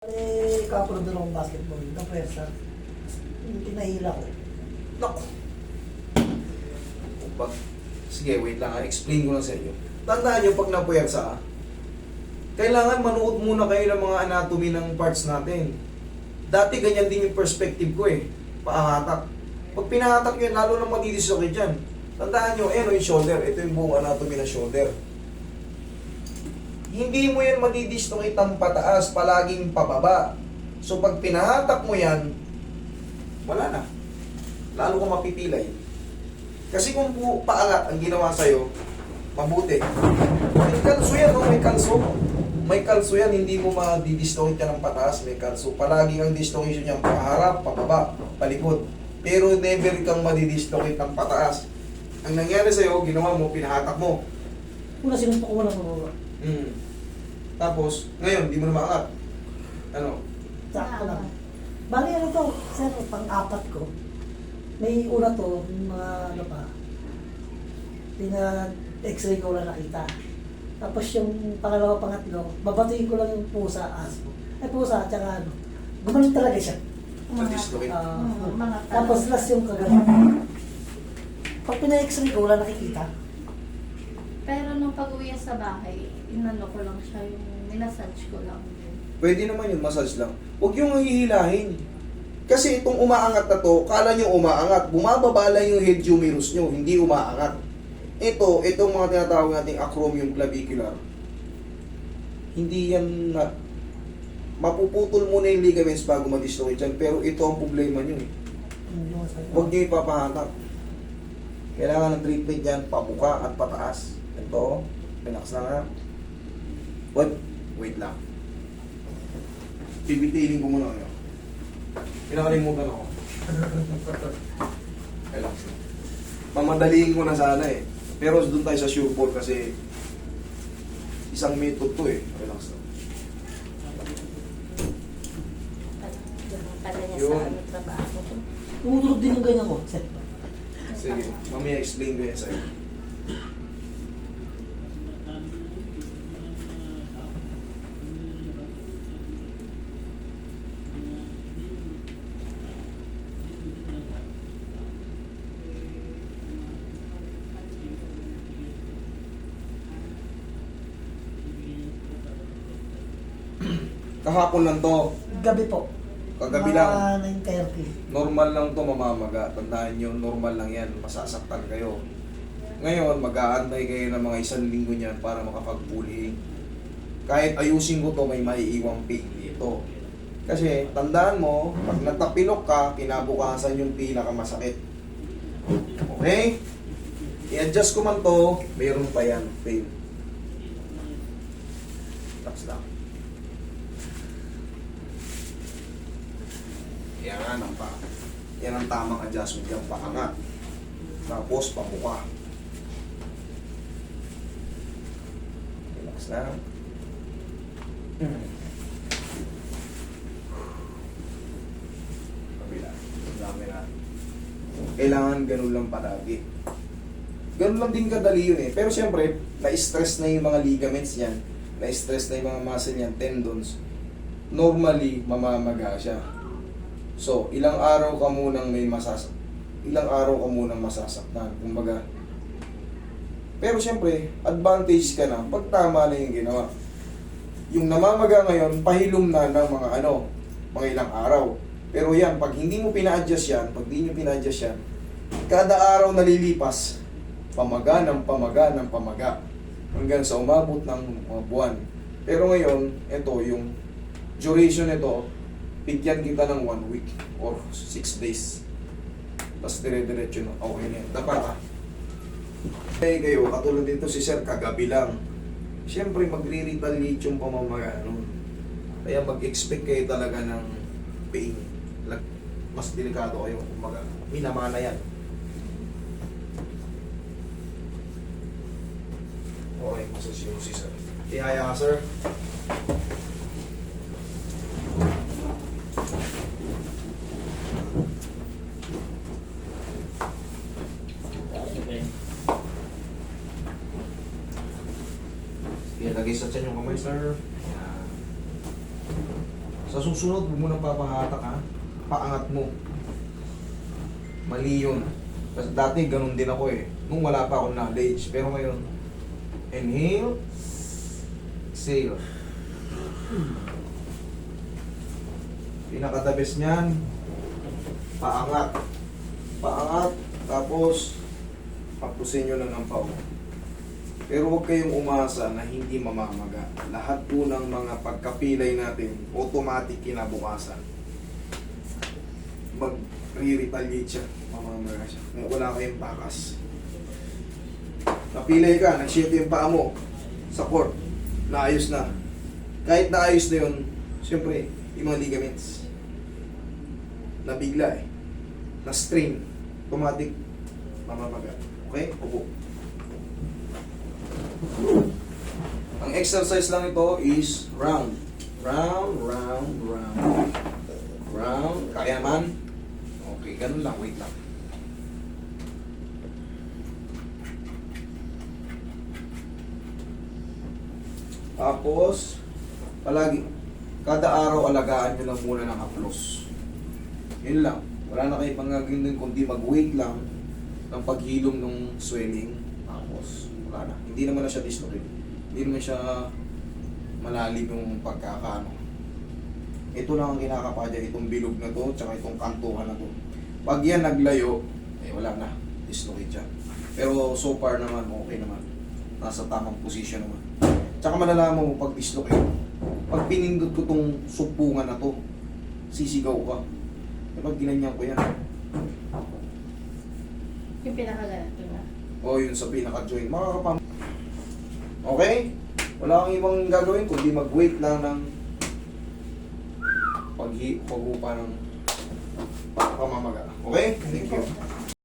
Kapro doon akong basketball, na pwersa. Tinahila ko. Naku. Pag, sige, wait lang. Explain ko lang sa inyo. Tandaan nyo, pag napuwersa, kailangan manood muna kayo ng mga anatomy ng parts natin. Dati ganyan din yung perspective ko eh. Paahatak. Pag pinahatak yun, lalo nang madidislocate dyan. Tandaan nyo, yung shoulder. Ito yung buong anatomy ng shoulder. Hindi mo yan madidislocate ang pataas, palaging pababa. So pag pinahatak mo yan, wala na. Lalo kang mapipilay. Kasi kung paangat ang ginawa sa'yo, mabuti. May kalso yan, no? May kalso. May kalso yan, hindi mo madidislocate yan ng pataas, may kalso. Palagi ang dislocation niyan, paharap, pababa, palikod. Pero never kang madidislocate ng pataas. Ang nangyari sa'yo, ginawa mo, pinahatak mo. Una sinuntok ko mo ng pababa. Tapos, ngayon, di mo na maangat. Ano? Sakto lang. Bali ano to, sir, pang-apat ko. May una to, mga ano pa, pina-x-ray ko lang nakita. Tapos yung pangalawa, pangatlo, babatuin ko lang yung pusa, aso. Ay pusa, tsaka ano, gumaling talaga siya. Madislocate. Tapos last yung kagabi. Pag pina-x-ray ko, wala nakikita. Pero nung pag-uwi sa bahay, inano ko lang siya, yung minasage ko lang. Pwede naman yun, massage lang. Huwag yung hihilahin. Kasi itong umaangat na to, kala nyo umaangat. Bumababa lang yung head humerus nyo, hindi umaangat. Itong mga tinatawag nating acromion clavicular. Hindi yan na... Mapuputol muna yung ligaments bago ma-dislocate yan. Pero ito ang problema nyo eh. Huwag nyo ipapahatak. Kailangan ng treatment yan, pabuka at pataas. Ito, relax lang ha. Wait lang. Pipitiling ko muna kayo. Pinakalimutan ako. Relax lang. Mamadaliin ko na sana eh. Pero doon tayo sa sure fall kasi isang method to eh. Relax lang. Pala niya Yun. sa ano, trabaho ko. Tumutulog din yung ganyan ko, sir. Sige, mamaya explain ko yan sa'yo. Kahapon lang to. Gabi po. Kagabi lang. Mga 9:30. Normal lang to mamamaga. Tandaan nyo, normal lang yan. Masasaktan kayo. Ngayon, mag-aantay kayo ng mga 1 linggo niyan para makapag-pulling. Kahit ayusin ko to, may maiiwang pain dito. Kasi, tandaan mo, pag natapilok ka, kinabukasan yung pinakamasakit. Okay? I-adjust ko man to, mayroon pa yan, pain. Tapos lang. Yan ang pa. Yan ang tamang adjustment. Yan paangat. Tapos pabuka. Relax lang. Kabila. Dami na. Kailangan ganun lang palagi. Ganun lang din kadali yun eh. Pero siyempre, na-stress na yung mga ligaments niyan. Na-stress na yung mga muscle niyan, tendons. Normally, mamamaga siya. So, ilang araw ka munang masasaktan, kumbaga. Pero siyempre, advantage ka na pag tama na yung ginawa. Yung namamaga ngayon, pahilom na ng mga ilang araw. Pero yan, pag hindi mo pina-adjust yan, pag di nyo pina-adjust yan, kada araw nalilipas, pamaga ng pamaga ng pamaga. Hanggang sa umabot ng mga buwan. Pero ngayon, ito, yung duration nito, bigyan kita ng 1 week or 6 days. Tapos dire-diretso na. Okay na yan. Dapat ka. Okay kayo, katulad dito si Sir, kagabi lang. Siyempre, magre-retaliate yung pamamaga. Kaya mag-expect kayo talaga ng pain. Mas delikado kayo. Kumbaga, minamana yan. Okay, masasyo si Sir. Ihaya ka, Sir. Lagay sa tiyan yung kamay, sir. Yan. Sa susunod, huwag mo nang papahatak ha. Paangat mo. Mali yun. Kasi dati ganun din ako eh. Nung wala pa akong knowledge. Pero ngayon, inhale, exhale. Pinaka-the best niyan, paangat. Paangat, tapos papusin nyo lang ang pao. Pero huwag kayong umasa na hindi mamamaga. Lahat po ng mga pagkapilay natin, automatic kinabukasan. Mag-re-retaliate siya, mamamaga siya. Wala kayong takas. Napilay ka, nag-shift yung paa mo sa court, naayos na. Kahit naayos na yun, siyempre, yung mga ligaments, nabigla eh, na-strain, automatic, mamamaga. Okay? Upo. Ang exercise lang ito is round. Round, round, round. Round. Kaya naman? Okay, ganun lang. Wait lang. Tapos, palagi, kada araw alagaan nyo lang muna ng haplos. Yun lang. Wala na kayo pang gagawin din kundi mag-wait lang ng paghilom ng swelling. Tapos, wala na. Hindi naman na siya dislocate. Hindi naman siya malalim yung pagkakaano. Ito lang ang kinakapa dyan, itong bilog na to, tsaka itong kantuhan na to. Pag yan naglayo, eh wala na. Dislocate siya. Pero so far naman, okay naman. Nasa tamang position naman. Tsaka malalaman mo pag dislocate. Pag pinindot ko tong supungan na to, sisigaw ka. Kapag ginanyan ko yan. Yung pinakaganito na. O yun sa pinaka-joint. Makakapam. Okay? Wala kang ibang gagawin kundi mag-wait lang ng paghupa ng pamamaga. Okay? Thank you.